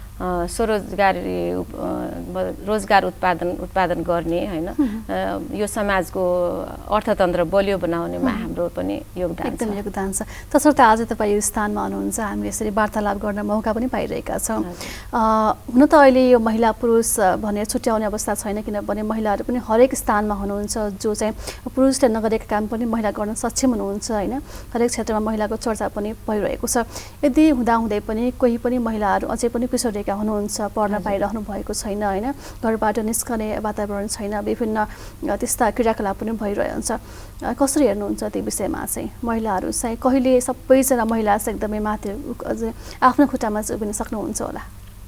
Speaker 2: रोजगार उत्पादन गर्ने होइन, यो समाजको अर्थतन्त्र बलियो बनाउनेमा हाम्रो पनि योगदान छ।
Speaker 1: एकदम योगदान छ। तसर्थ आज तपाईँ यो स्थानमा हुनुहुन्छ, हामीले यसरी वार्तालाप गर्न मौका पनि पाइरहेका छौँ। हुन त अहिले यो महिला पुरुष भनेर छुट्याउने अवस्था छैन, किनभने महिलाहरू पनि हरेक स्थानमा हुनुहुन्छ, जो चाहिँ पुरुषले नगरेका काम पनि महिला गर्न सक्षम हुनुहुन्छ होइन। हरेक क्षेत्रमा महिलाको चर्चा पनि भइरहेको छ। यदि हुँदाहुँदै पनि कोही पनि महिलाहरू अझै पनि पिछडिएका हुनुहुन्छ, पढ्न पाइरहनु भएको छैन होइन, घरबाट निस्कने वातावरण छैन, विभिन्न त्यस्ता क्रियाकलाप पनि भइरहन्छ। कसरी हेर्नुहुन्छ त्यो विषयमा चाहिँ? महिलाहरू चाहिँ कहिले सबैजना महिला चाहिँ एकदमै माथि अझै आफ्नो खुट्टामा चाहिँ उभिन सक्नुहुन्छ होला?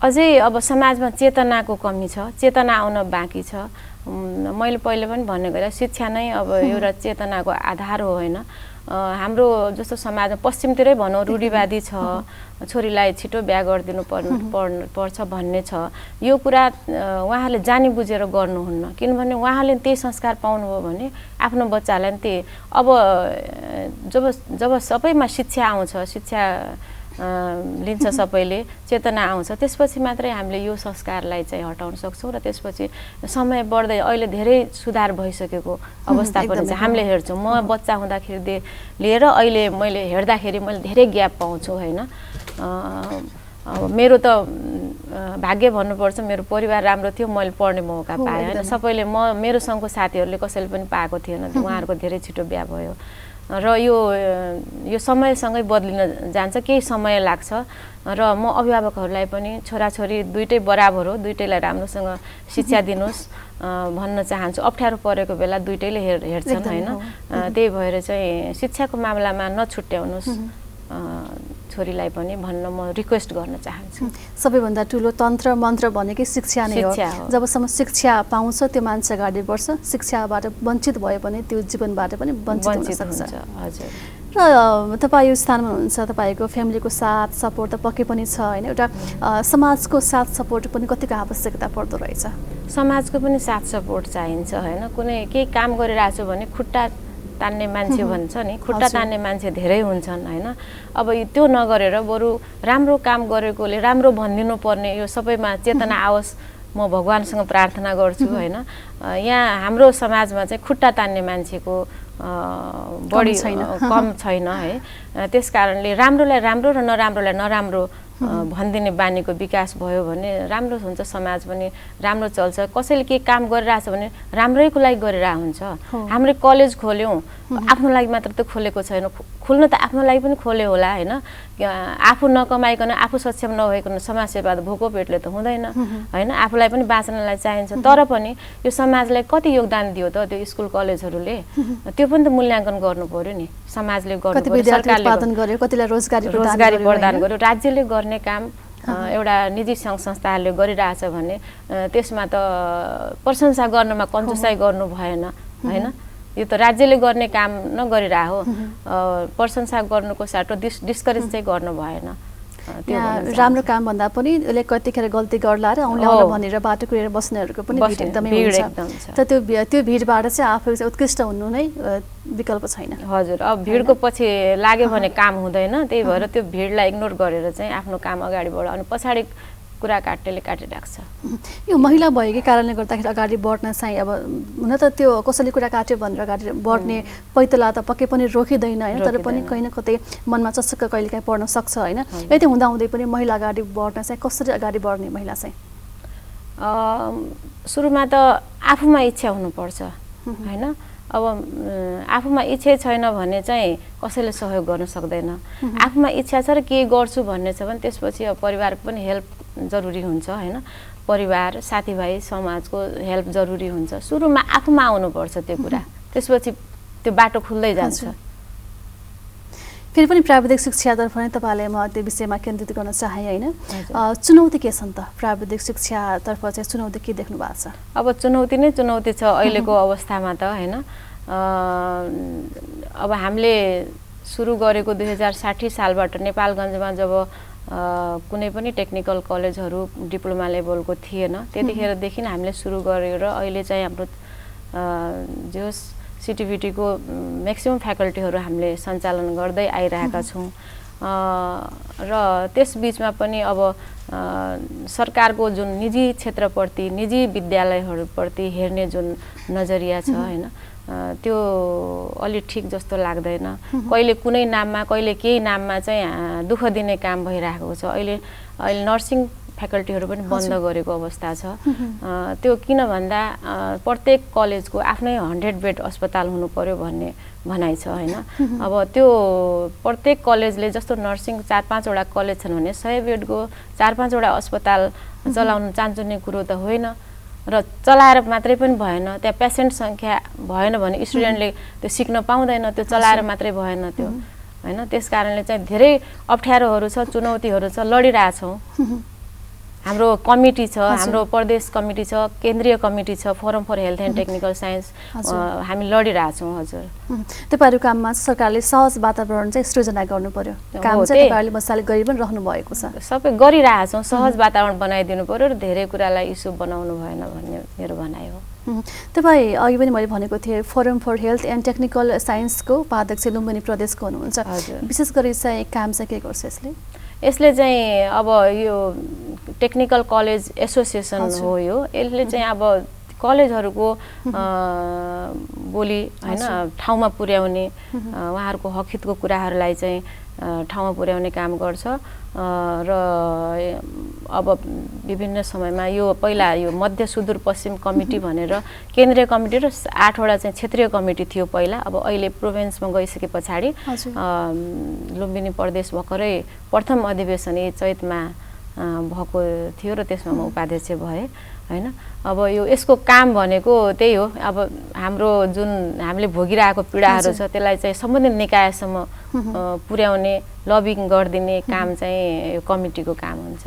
Speaker 2: अझै अब समाजमा चेतनाको कमी छ, चेतना आउन बाँकी छ। मैले पहिले पनि भन्ने गरेँ, शिक्षा नै अब एउटा चेतनाको आधार हो होइन। हाम्रो जस्तो समाजमा पश्चिमतिरै भनौँ रूढिवादी छ, छोरीलाई छिटो बिहा गरिदिनु पर्छ भन्ने छ। यो कुरा उहाँले जानी बुझेर गर्नुहुन्न, किनभने उहाँले त्यही संस्कार पाउनुभयो भने आफ्नो बच्चालाई पनि त्यही। अब जब सबैमा शिक्षा आउँछ, शिक्षा लिन्छ सबैले, चेतना आउँछ, त्यसपछि मात्रै हामीले यो संस्कारलाई चाहिँ हटाउन सक्छौँ। र त्यसपछि समय बढ्दै अहिले धेरै सुधार भइसकेको अवस्था पनि चाहिँ हामीले हेर्छौँ। म बच्चा हुँदाखेरि लिएर अहिले मैले हेर्दाखेरि मैले धेरै ग्याप पाउँछु होइन। मेरो त भाग्य भन्नुपर्छ, मेरो परिवार राम्रो थियो, मैले पढ्ने मौका पाएँ होइन। सबैले मेरो सँगको साथीहरूले कसैले पनि पाएको थिएन, उहाँहरूको धेरै छिटो बिहा भयो। र यो समयसँगै बदलिन जान्छ, केही समय लाग्छ। र म अभिभावकहरूलाई पनि छोराछोरी दुइटै बराबर हो, दुइटैलाई राम्रोसँग शिक्षा दिनुहोस् भन्न चाहन्छु। अप्ठ्यारो परेको बेला दुइटैले हेर्छन् होइन। त्यही भएर चाहिँ शिक्षाको मामलामा नछुट्याउनुहोस् छोरीलाई पनि भन्न म रिक्वेस्ट गर्न चाहन्छु।
Speaker 1: सबैभन्दा ठुलो तन्त्र मन्त्र भनेकै शिक्षा नै हो। जबसम्म शिक्षा पाउँछ त्यो मान्छे अगाडि बढ्छ, शिक्षाबाट वञ्चित भयो भने त्यो जीवनबाट पनि वञ्चित हुन सक्छ।
Speaker 2: हजुर।
Speaker 1: र तपाईँ यो स्थानमा हुनुहुन्छ, तपाईँको फ्यामिलीको साथ सपोर्ट त पक्कै पनि छ होइन। एउटा समाजको साथ सपोर्ट पनि कतिको आवश्यकता पर्दो रहेछ? समाजको
Speaker 2: पनि साथ सपोर्ट चाहिन्छ होइन। कुनै केही काम गरिरहेको छु भने खुट्टा तान्ने मान्छे भन्छ नि, खुट्टा तान्ने मान्छे धेरै हुन्छन् होइन। अब त्यो नगरेर बरु राम्रो काम गरेकोले राम्रो भनिदिनु पर्ने, यो सबैमा चेतना आओस् म भगवानसँग प्रार्थना गर्छु होइन। यहाँ हाम्रो समाजमा चाहिँ खुट्टा तान्ने मान्छेको बढी कम छैन है। त्यस कारणले राम्रोलाई राम्रो र नराम्रोलाई नराम्रो भनिदिने बानीको विकास भयो भने राम्रो हुन्छ, समाज पनि राम्रो चल्छ। कसैले केही काम गरिरहेछ भने राम्रैको लागि गरिरहेको हुन्छ। हामीले कलेज खोल्यौँ, आफ्नो लागि मात्र त खोलेको छैन, खोल्नु त आफ्नो लागि पनि खोल्यो होला होइन। आफू नकमाइकन, आफू सक्षम नभइकन समाज सेवा त भोको पेटले त हुँदैन होइन। आफूलाई पनि बाँच्नलाई चाहिन्छ, तर पनि यो समाजलाई कति योगदान दियो त त्यो स्कुल कलेजहरूले, त्यो पनि त मूल्याङ्कन गर्नु पर्यो नि। समाजले गर्नु पर्यो, सरकारले
Speaker 1: कतिलाई
Speaker 2: रोजगारी प्रदान गर्यो, राज्यले गर्ने काम एउटा निजी सङ्घ संस्थाहरूले गरिरहेछ भने त्यसमा त प्रशंसा गर्नमा कन्जुसाइ गर्नु भएन होइन। यो त राज्यले गर्ने काम नगरिरहेको हो, प्रशंसा गर्नुको साटो डिस्करेज चाहिँ गर्नु भएन।
Speaker 1: राम्रो काम भन्दा पनि उसले कतिखेर गल्ती गर्ला र औँल्याउला भनेर बाटो कुरेर बस्नेहरूको पनि भिड एकदमै हुन्छ। त त्यो भिडबाट चाहिँ आफू उत्कृष्ट हुनु नै विकल्प छैन।
Speaker 2: हजुर, अब भिडको पछि लाग्यो भने काम हुँदैन, त्यही भएर त्यो भिडलाई इग्नोर गरेर चाहिँ आफ्नो काम अगाडि बढाउनु, पछाडि कुरा काट्नेले काटिराख्छ।
Speaker 1: यो महिला भएकै कारणले गर्दाखेरि अगाडि बढ्न चाहिँ अब हुन त त्यो कसैले कुरा काट्यो भनेर अगाडि बढ्ने पैतला त पक्कै पनि रोकिँदैन होइन, तर पनि कहीँ न कतै मनमा चस्सक्क कहिलेकाहीँ पर्न सक्छ होइन। यति हुँदाहुँदै पनि महिला अगाडि बढ्न चाहिँ कसरी अगाडि बढ्ने महिला चाहिँ?
Speaker 2: सुरुमा त आफूमा इच्छा हुनुपर्छ होइन। अब आफूमा इच्छा छैन भने चाहिँ कसैले सहयोग गर्न सक्दैन। आफूमा इच्छा छ र के गर्छु भन्ने छ भने त्यसपछि अब परिवारको पनि हेल्प जरुरी हुन्छ होइन। परिवार, साथीभाइ, समाजको हेल्प जरुरी हुन्छ। सुरुमा आफूमा आउनुपर्छ त्यो कुरा, त्यसपछि त्यो बाटो खुल्दै जान्छ।
Speaker 1: फेरि पनि प्राविधिक शिक्षातर्फ नै तपाईँले म त्यो विषयमा केन्द्रित गर्न चाहे होइन। चुनौती के छन् त? प्राविधिक शिक्षातर्फ चाहिँ चुनौती के देख्नु भएको छ?
Speaker 2: अब चुनौती नै चुनौती छ अहिलेको अवस्थामा त होइन। अब हामीले सुरु गरेको 2060 सालबाट नेपालगञ्जमा जब कुनै पनि टेक्निकल कलेजहरू डिप्लोमा लेभलको थिएन, त्यतिखेरदेखि हामीले सुरु गरेर अहिले चाहिँ हाम्रो जो सिटिभिटीको म्याक्सिमम फ्याकल्टीहरू हामीले सञ्चालन गर्दै आइरहेका छौँ। र त्यस बिचमा पनि अब सरकारको जुन निजी क्षेत्रप्रति, निजी विद्यालयहरूप्रति हेर्ने जुन नजरिया छ होइन, त्यो अलि ठिक जस्तो लाग्दैन। कहिले कुनै नाममा, कहिले केही नाममा चाहिँ दुःख दिने काम भइरहेको छ। अहिले नर्सिङ फ्याकल्टीहरू पनि बन्द गरेको अवस्था छ। त्यो किन भन्दा प्रत्येक कलेजको आफ्नै 100 बेड अस्पताल हुनु पर्यो भन्ने भनाइ छ होइन। अब त्यो प्रत्येक कलेजले जस्तो नर्सिङ 4-5 वटा कलेज छन् भने 100 बेडको 4-5 वटा अस्पताल चलाउनु चान्चुने कुरो त होइन। र चलाएर मात्रै पनि भएन, त्यहाँ पेसेन्ट सङ्ख्या भएन भने स्टुडेन्टले त्यो सिक्न पाउँदैन, त्यो चलाएर मात्रै भएन त्यो होइन। त्यस कारणले चाहिँ धेरै अप्ठ्यारोहरू छ, चुनौतीहरू छ, लडिरहेछौँ। हाम्रो कमिटी छ, हाम्रो प्रदेश कमिटी छ, केन्द्रीय कमिटी छ, forum for health and technical science, हामी लडिरहेछौँ। हजुर,
Speaker 1: तपाईँहरूको काममा सरकारले सहज वातावरण चाहिँ सृजना गर्नु पर्यो, काम चाहिँ तपाईँहरूले मसाले गरी पनि रहनु भएको छ।
Speaker 2: सबै गरिरहेछौँ, सहज वातावरण बनाइदिनु पर्यो र धेरै कुरालाई इस्यु बनाउनु भएन भन्ने मेरो भनाइ हो।
Speaker 1: तपाईँ अघि पनि मैले भनेको थिएँ forum for health and technical साइन्सको उपाध्यक्ष लुम्बिनी प्रदेशको हुनुहुन्छ। विशेष गरी चाहिँ काम चाहिँ के गर्छ यसले?
Speaker 2: यसले चाहिँ अब यो टेक्निकल कलेज एसोसिएसन हो यो। यसले चाहिँ अब कलेजहरूको बोली होइन ठाउँमा पुर्याउने, उहाँहरूको हकहितको कुराहरूलाई चाहिँ ठाउँमा पुर्याउने काम गर्छ। र अब विभिन्न समयमा यो पहिला यो मध्य सुदूरपश्चिम कमिटी भनेर केन्द्रीय कमिटी र 8 वटा चाहिँ क्षेत्रीय कमिटी थियो पहिला। अब अहिले प्रोभिन्समा गइसके पछाडि लुम्बिनी प्रदेश भर्खरै प्रथम अधिवेशन चैतमा भएको थियो र त्यसमा म उपाध्यक्ष भएँ होइन। अब यो यसको काम भनेको त्यही हो, अब हाम्रो जुन हामीले भोगिरहेको पीडाहरू छ त्यसलाई चाहिँ सम्बन्धित निकायसम्म पुर्याउने, लबिङ गरिदिने काम चाहिँ यो कमिटीको काम हुन्छ।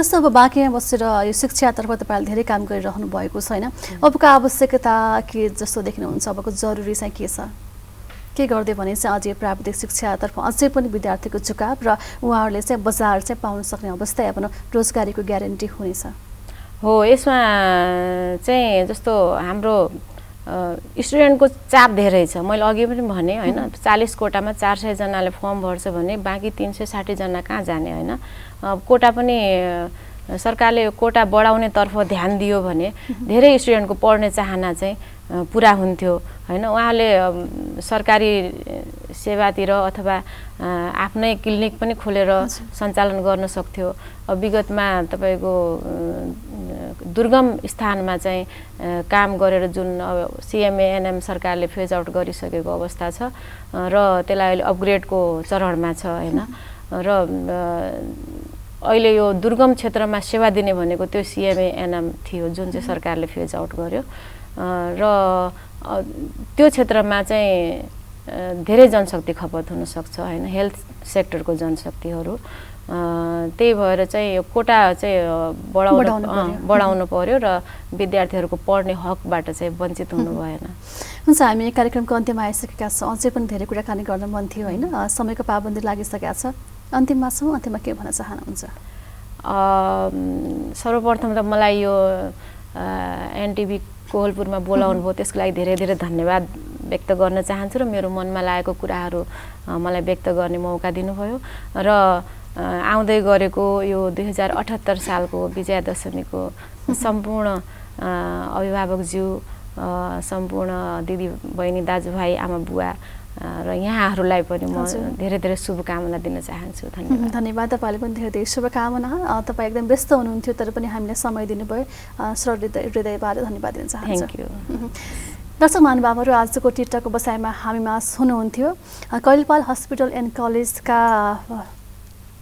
Speaker 1: जस्तो अब बाँकीमा बसेर यो शिक्षातर्फ तपाईँले धेरै काम गरिरहनु भएको छ होइन, अबको आवश्यकता के जस्तो देख्नुहुन्छ? अबको जरुरी चाहिँ के छ? के गर्दै भने चाहिँ अझै प्राविधिक शिक्षातर्फ अझै पनि विद्यार्थीको झुकाव र उहाँहरूले चाहिँ बजार चाहिँ पाउन सक्ने अवस्था आफ्नो रोजगारीको ग्यारेन्टी हुनेछ
Speaker 2: हो। यसमा चाहिँ जस्तो हाम्रो स्टुडेन्टको चाप धेरै छ। मैले अघि पनि भने होइन, 40 कोटामा 400 जनाले फर्म भर्छ भने बाँकी 360 जना कहाँ जाने होइन। कोटा पनि सरकारले कोटा बढाउने तर्फ ध्यान दियो भने धेरै स्टुडेन्टको पढ्ने चाहना चाहिँ पुरा हुन्थ्यो होइन। उहाँले सरकारी सेवातिर अथवा आफ्नै क्लिनिक पनि खोलेर सञ्चालन गर्न सक्थ्यो। विगतमा तपाईँको दुर्गम स्थानमा चाहिँ काम गरेर जुन CMANM सरकारले फेज आउट गरिसकेको अवस्था छ र त्यसलाई अहिले अपग्रेडको चरणमा छ होइन। र अहिले यो दुर्गम क्षेत्रमा सेवा दिने भनेको त्यो CMANM थियो जुन चाहिँ सरकारले फेज आउट गर्यो र त्यो क्षेत्रमा चाहिँ धेरै जनशक्ति खपत हुन सक्छ होइन, हेल्थ सेक्टरको जनशक्तिहरू। त्यही भएर चाहिँ यो कोटा चाहिँ बढाउनु पर्यो र विद्यार्थीहरूको पढ्ने हकबाट चाहिँ वञ्चित हुनु भएन।
Speaker 1: हुन्छ, हामी कार्यक्रमको अन्त्यमा आइसकेका छौँ। अझै पनि धेरै कुराकानी गर्न मन थियो होइन, समयको पाबन्दी लागिसकेका छ। अन्तिममा छौँ, अन्तिममा के भन्न चाहनुहुन्छ?
Speaker 2: सर्वप्रथम त मलाई यो NTV कोहलपुरमा बोलाउनु भयो त्यसको लागि धेरै धेरै धन्यवाद व्यक्त गर्न चाहन्छु र मेरो मनमा लागेको कुराहरू मलाई व्यक्त गर्ने मौका दिनुभयो। र आउँदै गरेको यो 2078 सालको विजयादशमीको सम्पूर्ण अभिभावकज्यू, सम्पूर्ण दिदी बहिनी दाजुभाइ आमा बुवा र यहाँहरूलाई पनि म धेरै धेरै शुभकामना दिन चाहन्छु। धन्यवाद।
Speaker 1: धन्यवाद, तपाईँले पनि धेरै धेरै शुभकामना। तपाईँ एकदम व्यस्त हुनुहुन्थ्यो तर पनि हामीलाई समय दिनुभयो, हृदयबाट धन्यवाद दिन चाहन्छु।
Speaker 2: Thank you.
Speaker 1: दर्शक महानुभावहरू, आजको टिकटकको बसाइमा हामीमा हुनुहुन्थ्यो कैलपाल हस्पिटल एन्ड कलेजका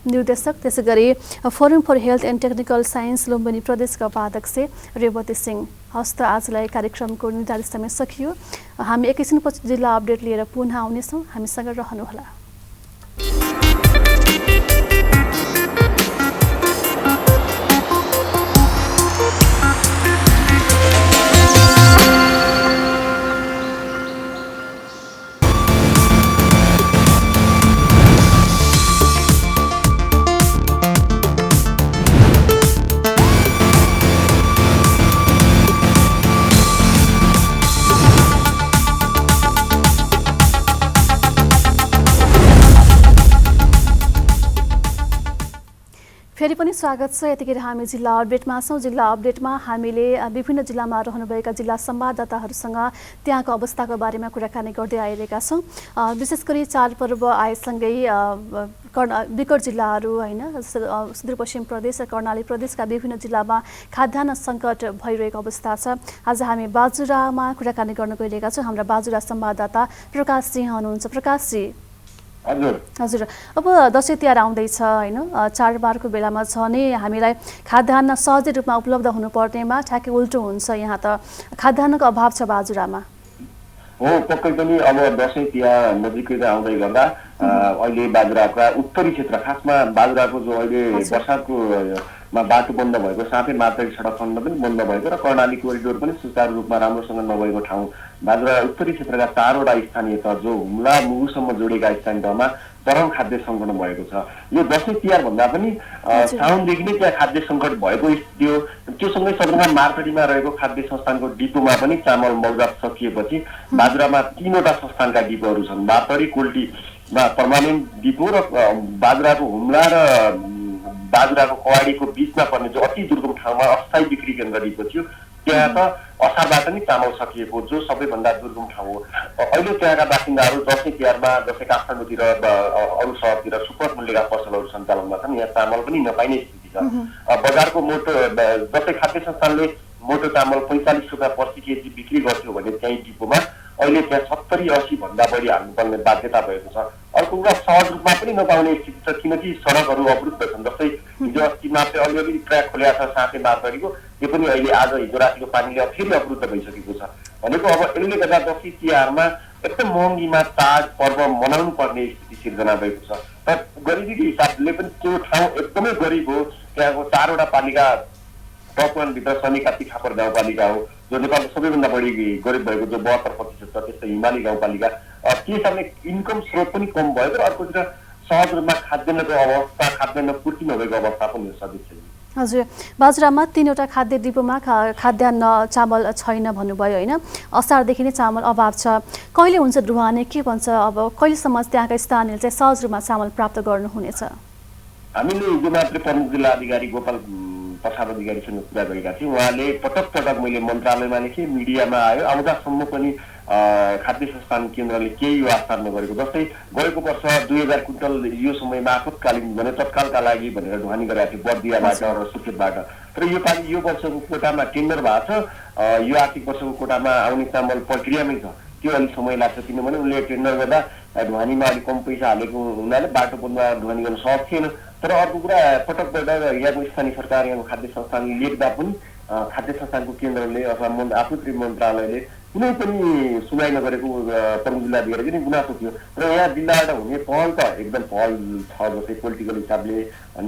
Speaker 1: निर्देशक, त्यसै गरी forum for health and technical science Lumbini प्रदेशका उपाध्यक्ष रेवती सिंह। हस्त आजलाई कार्यक्रमको निर्धारित समय सकियो। हामी एकैछिनपछि जिल्ला अपडेट लिएर पुनः आउनेछौँ, हामीसँग रहनुहोला। फेरि पनि स्वागत छ। यतिखेर हामी जिल्ला अपडेटमा छौँ। जिल्ला अपडेटमा हामीले विभिन्न जिल्लामा रहनुभएका जिल्ला संवाददाताहरूसँग त्यहाँको अवस्थाको बारेमा कुराकानी गर्दै आइरहेका छौँ। विशेष गरी चाडपर्व आएसँगै विकट जिल्लाहरू होइन, सुदूरपश्चिम प्रदेश र कर्णाली प्रदेशका विभिन्न जिल्लामा खाद्यान्न सङ्कट भइरहेको अवस्था छ। आज हामी बाजुरामा कुराकानी गर्न गइरहेका छौँ। हाम्रा बाजुरा संवाददाता प्रकाश सिंह हुनुहुन्छ। प्रकाशजी, हजुर, अब दसैँ तिहार आउँदैछ होइन, चाडबाडको बेलामा छ नि हामीलाई खाद्यान्न सहजै रूपमा उपलब्ध हुनुपर्नेमा ठ्याक्कै उल्टो हुन्छ। यहाँ त खाद्यान्नको अभाव छ बाजुरामा।
Speaker 3: हो, पक्कै पनि अब दसैँ तिहार नजिकै आउँदै गर्दा अहिले बाजुराका उत्तरी क्षेत्र, खासमा बाजुराको जो अहिले बर्सातको बाटो बन्द भएको, साथै मातृक सडक खण्ड पनि बन्द भएको र कर्णाली कोरिडोर पनि सुचारू रूपमा राम्रोसँग नभएको ठाउँ बाजुरा उत्तरी क्षेत्रका 4वटा स्थानीय तह जो हुम्ला मुगुसम्म जोडेका स्थानीय तहमा चरम खाद्य सङ्कट भएको छ। यो दसैँ तिहार भन्दा पनि साउनदेखि नै त्यहाँ खाद्य सङ्कट भएको स्थिति हो। त्योसँगै सदरमुकाम मार्केटमा रहेको खाद्य संस्थानको डिपोमा पनि चामल मौजात सकिएपछि बाजुरामा 3वटा संस्थानका डिपोहरू छन्। बातरी कोल्टीमा पर्मानेन्ट डिपो र बाजुराको हुम्ला र बाजुराको कवाडीको बिचमा पर्ने जो अति दुर्गम ठाउँमा अस्थायी बिक्री केन्द्र डिपो थियो, त्यहाँ त असारबाट नै चामल सकिएको जो सबैभन्दा दुर्गम ठाउँ हो। अहिले त्यहाँका बासिन्दाहरू दसैँ तिहारमा जस्तै काठमाडौँतिर अरू सहरतिर सुपर मूल्यका पसलहरू सञ्चालनमा छन्, यहाँ चामल पनि नपाइने स्थिति छ। बजारको मोटो जस्तै खाद्य संस्थानले मोटो चामल 45 रुपियाँ प्रति केजी बिक्री गर्थ्यो भने त्यही डिपोमा अहिले त्यहाँ 70-80 भन्दा बढी हाल्नुपर्ने बाध्यता भएको छ। अर्को कुरा सहज रूपमा पनि नपाउने स्थिति छ किनकि सडकहरू अवरुद्ध छन्। जस्तै हिजो अस्ति मात्रै अलिअलि ट्र्याक खोलेको छ साँचे बाँधरीको, त्यो पनि अहिले आज हिजो रातिको पानीले फेरि अवरुद्ध भइसकेको छ। भनेको अब यसले गर्दा दसैँ तिहारमा एकदम महँगीमा चाड पर्व मनाउनु पर्ने स्थिति सिर्जना भएको छ। तर गरिबीको हिसाबले पनि त्यो ठाउँ एकदमै गरिब हो। त्यहाँको 4वटा पालिका टप 1 भित्र सनिका तिखापर गाउँपालिका हो जो नेपालको सबैभन्दा बढी गरिब भएको जो 72% छ। त्यस्तै हिमाली गाउँपालिका के हिसाबले इन्कम स्रोत पनि कम भएको र अर्कोतिर सहज रूपमा खाद्यान्नको अवस्था, खाद्यान्न पूर्ति नभएको अवस्था पनि सदस्य।
Speaker 1: हजुर, बाजुरामा 3वटा खाद्य डिपोमा खाद्यान्न चामल छैन भन्नुभयो होइन, असारदेखि नै चामल अभाव छ। कहिले हुन्छ ढुवानी, के भन्छ, अब कहिलेसम्म त्यहाँका स्थानीयले चाहिँ सहज रूपमा चामल प्राप्त गर्नुहुनेछ?
Speaker 3: हामीले हिजो मात्रै प्रमुख जिल्ला अधिकारी गोपाल प्रसाद अधिकारीसँग कुरा गरेका थियौँ। उहाँले पटक पटक मैले मन्त्रालयमा लेखेँ, मिडियामा आयो, आउँदासम्म पनि खाद्य संस्थान केन्द्रले केही व्यवस्था नगरेको। जस्तै गएको वर्ष 2000 क्विन्टल यो समयमा आपतकालीन भने तत्कालका लागि भनेर ढुवानी गरेको थियो बर्दियाबाट र सुर्खेतबाट। तर यो पालि यो वर्षको कोटामा टेन्डर भएको छ, यो आर्थिक वर्षको कोटामा आउने चामल प्रक्रियामै छ, त्यो अलिक समय लाग्छ किनभने उनले टेन्डर गर्दा ढुवानीमा अलिक कम पैसा हालेको हुनाले बाटो बन्द ढुवानी गर्न सक्एको थिएन। तर अर्को कुरा पटक पटक यहाँको स्थानीय सरकार यहाँको खाद्य संस्थानले लेख्दा पनि खाद्य संस्थानको केन्द्रले अथवा आपूर्ति मन्त्रालयले कुनै पनि सुनाइ नगरेको प्रमुख जिल्लाधिकारीको नि गुनासो थियो। र यहाँ जिल्लाबाट हुने पहल त एकदम पहल छ, जस्तै पोलिटिकल हिसाबले,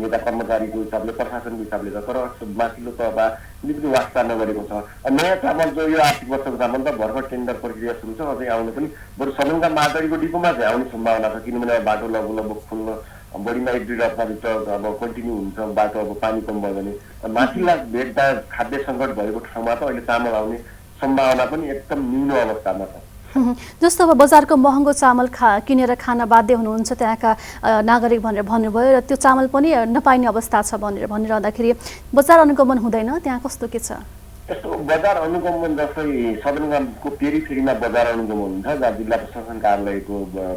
Speaker 3: नेता कर्मचारीको हिसाबले, प्रशासनको हिसाबले त, तर माथिल्लो तहमा कुनै पनि वास्ता नगरेको छ। नयाँ चामल जो यो आर्थिक वर्षको चामल त भर्खर टेन्डर प्रक्रिया सुरु छ, अझै आउनु पनि बरु सदनका मादरीको डिपोमा चाहिँ आउने सम्भावना छ किनभने बाटो लगभग खुल्न बढीमा 1-2 हप्ताभित्र अब कन्टिन्यू हुन्छ बाटो, अब पानी कम भयो भने। माथिल्ला भेट्दा खाद्य सङ्कट भएको ठाउँमा त अहिले चामल आउने सम्भावना पनि एकदम न्यून अवस्थामा छ।
Speaker 1: जस्तो अब बजारको महँगो चामल किनेर खान बाध्य हुनुहुन्छ त्यहाँका नागरिक भनेर भन्नुभयो, र त्यो चामल पनि नपाइने अवस्था छ भनेर भनिरहँदाखेरि बजार अनुगमन हुँदैन, त्यहाँ कस्तो के छ?
Speaker 3: यस्तो बजार अनुगमन जस्तै सदरमुकामको पेरिफेरीमा बजार अनुगमन हुन्छ, जहाँ जिल्ला प्रशासन कार्यालयको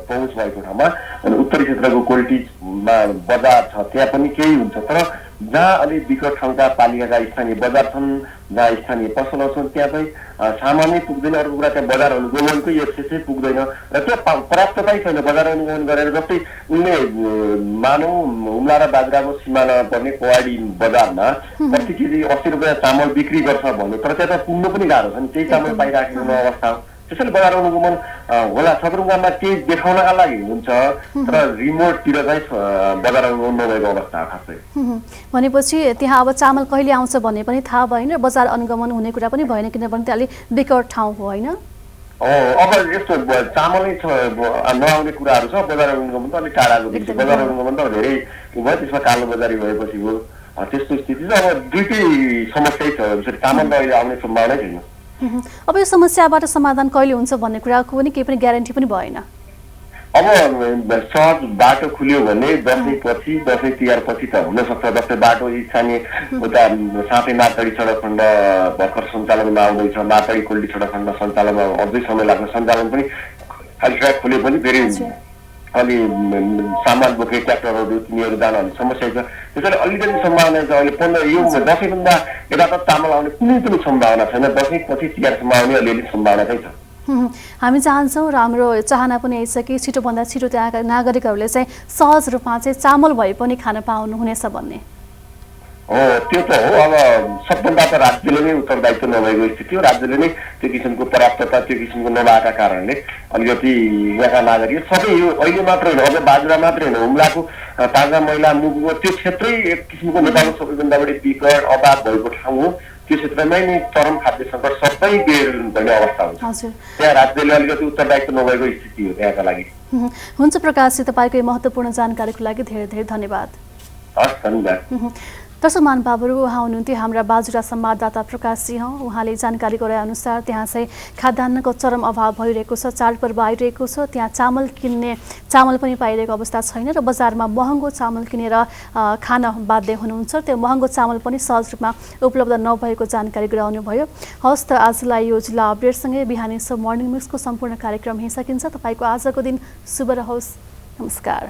Speaker 3: पहुँच भएको ठाउँमा, अनि उत्तरी क्षेत्रको क्वालिटीमा बजार छ त्यहाँ पनि केही हुन्छ। तर जहाँ अलिक विकट ठाउँका पालिकाका स्थानीय बजार छन्, जहाँ स्थानीय पसलहरू छन्, त्यहाँ चाहिँ सामानै पुग्दैन। अर्को कुरा त्यहाँ बजार अनुगमनकै एक्सेसै पुग्दैन र त्यो पर्याप्ततै छैन बजार अनुगमन गरेर। जस्तै उनले मानौ हुम्ला र बाजुराको सिमानामा पर्ने पवाडी बजारमा प्रति केजी 80 रुपियाँ चामल बिक्री गर्छ भन्यो, तर त्यहाँ त पुग्नु पनि गाह्रो छ नि, त्यही चामल पाइराखेको अवस्था हो। त्यसैले बजार अनुगमन होला सदरमुकाममा केही देखाउनका लागि हुन्छ, तर रिमोटतिर चाहिँ बजार अनुगमन नभएको अवस्था खासै।
Speaker 1: भनेपछि त्यहाँ अब चामल कहिले आउँछ भन्ने पनि थाहा भएन, बजार अनुगमन हुने कुरा पनि भएन किनभने त्यो अलिक विकट ठाउँ हो होइन?
Speaker 3: अब यस्तो चामलै नआउने कुराहरू छ, बजार अनुगमन त अलिक टाढाको देखिन्छ। बजार अनुगमन त धेरै भयो, त्यसमा कालो बजारी भएपछि हो, त्यस्तो स्थिति छ। अब दुईटै समस्यै छ, चामल त अहिले आउने सम्भावनै छैन।
Speaker 1: अब यो समस्याबाट समाधान कहिले हुन्छ भन्ने कुराको पनि केही पनि ग्यारेन्टी पनि भएन।
Speaker 3: अब सहज बाटो खुल्यो भने दसैँपछि, दसैँ तिहार पछि त हुनसक्छ। जस्तै बाटो स्थानीय उता साँपे मातडी सडक खण्ड भर्खर सञ्चालनमा आउँदैछ, मातडी कोल्डी सडक खण्ड सञ्चालनमा अझै समय लाग्छ। सञ्चालन पनि खाली ट्र्याक खुल्यो पनि फेरि अलि सामान बोके ट्र्याक्टरहरू तिनीहरू जान अलिक समस्या छ। त्यसैले अलिकति सम्भावना छ। अहिले 15 यो दसैँभन्दा यता त चामल आउने कुनै पनि सम्भावना छैन, दसैँपछि तिहारसम्म आउने अलिअलि सम्भावना चाहिँ छ।
Speaker 1: हामी चाहन्छौँ र हाम्रो चाहना पनि यही छ कि छिटोभन्दा छिटो त्यहाँका नागरिकहरूले चाहिँ सहज रूपमा चाहिँ चामल भए पनि खान पाउनुहुनेछ भन्ने
Speaker 3: हो। त्यो त हो। अब सबभन्दा त राज्यले नै उत्तरदायित्व नभएको स्थिति हो। राज्यले नै त्यो किसिमको पर्याप्तता, त्यो किसिमको नभएका कारणले अलिकति यहाँका नागरिक सबै यो अहिले मात्र होइन, अझ बाजुरा मात्र होइन, हुम्लाको ताजा मैला मुगको त्यो क्षेत्रै एक किसिमको नेपालको सबैभन्दा बढी विकट अभाव भएको ठाउँ हो। त्यो क्षेत्रमै नै चरम खाद्य सङ्कट सबै बेर भन्ने अवस्था हुन्छ। त्यहाँ राज्यले अलिकति उत्तरदायित्व नभएको स्थिति हो त्यहाँका लागि।
Speaker 1: हुन्छ प्रकाशजी, तपाईँको महत्त्वपूर्ण जानकारीको लागि धेरै धेरै धन्यवाद।
Speaker 3: हस्, धन्यवाद।
Speaker 1: दर्शक महानुभावहरू, उहाँ हुनुहुन्थ्यो हाम्रा बाजुरा संवाददाता प्रकाशजी हौ। उहाँले जानकारी गराएअनुसार त्यहाँ चाहिँ खाद्यान्नको चरम अभाव भइरहेको छ, चाडपर्व आइरहेको छ, त्यहाँ चामल पनि पाइरहेको अवस्था छैन र बजारमा महँगो चामल किनेर खान बाध्य हुनुहुन्छ। त्यो महँगो चामल पनि सहज रूपमा उपलब्ध नभएको जानकारी गराउनु भयो। हवस् त आजलाई यो जिल्ला अपडेटसँगै बिहानी मर्निङ मिक्सको सम्पूर्ण कार्यक्रम यहीँ सकिन्छ। तपाईँको आजको दिन शुभ रहोस्। नमस्कार।